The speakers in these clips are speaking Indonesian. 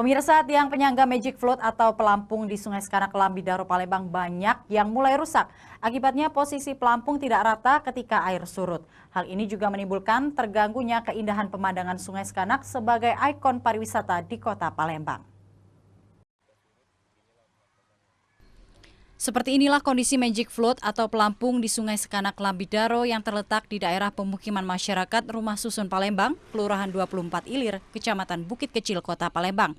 Pemirsa, tiang penyangga Magic Float atau pelampung di Sungai Sekanak Lambidaro Palembang banyak yang mulai rusak. Akibatnya posisi pelampung tidak rata ketika air surut. Hal ini juga menimbulkan terganggunya keindahan pemandangan Sungai Sekanak sebagai ikon pariwisata di kota Palembang. Seperti inilah kondisi Magic Float atau pelampung di Sungai Sekanak Lambidaro yang terletak di daerah pemukiman masyarakat Rumah Susun Palembang, Kelurahan 24 Ilir, Kecamatan Bukit Kecil, Kota Palembang.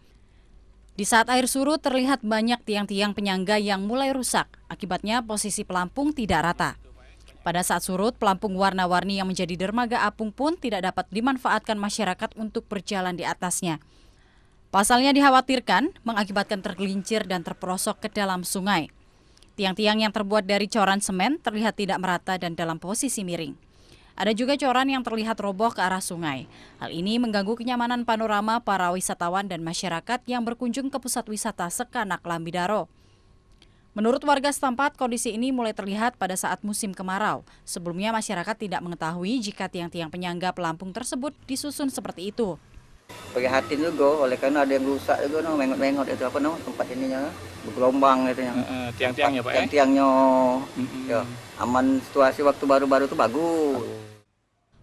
Di saat air surut terlihat banyak tiang-tiang penyangga yang mulai rusak, akibatnya posisi pelampung tidak rata. Pada saat surut, pelampung warna-warni yang menjadi dermaga apung pun tidak dapat dimanfaatkan masyarakat untuk berjalan di atasnya. Pasalnya dikhawatirkan mengakibatkan tergelincir dan terperosok ke dalam sungai. Tiang-tiang yang terbuat dari coran semen terlihat tidak merata dan dalam posisi miring. Ada juga coran yang terlihat roboh ke arah sungai. Hal ini mengganggu kenyamanan panorama para wisatawan dan masyarakat yang berkunjung ke pusat wisata Sekanak Lambidaro. Menurut warga setempat, kondisi ini mulai terlihat pada saat musim kemarau. Sebelumnya masyarakat tidak mengetahui jika tiang-tiang penyangga pelampung tersebut disusun seperti itu. Prihatin juga oleh karena ada yang rusak juga, mengot-mengot itu apa tempat ininya bergelombang itu yang tiang-tiangnya Pak, tiang-tiangnya ya, aman. Situasi waktu baru-baru itu bagus.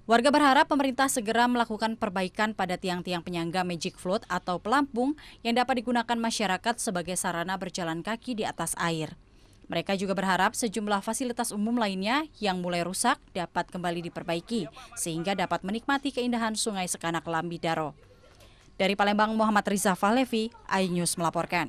Warga berharap pemerintah segera melakukan perbaikan pada tiang-tiang penyangga Magic Float atau pelampung yang dapat digunakan masyarakat sebagai sarana berjalan kaki di atas air. Mereka juga berharap sejumlah fasilitas umum lainnya yang mulai rusak dapat kembali diperbaiki sehingga dapat menikmati keindahan Sungai Sekanak Lambidaro. Dari Palembang, Muhammad Riza Fahlevi, iNews melaporkan.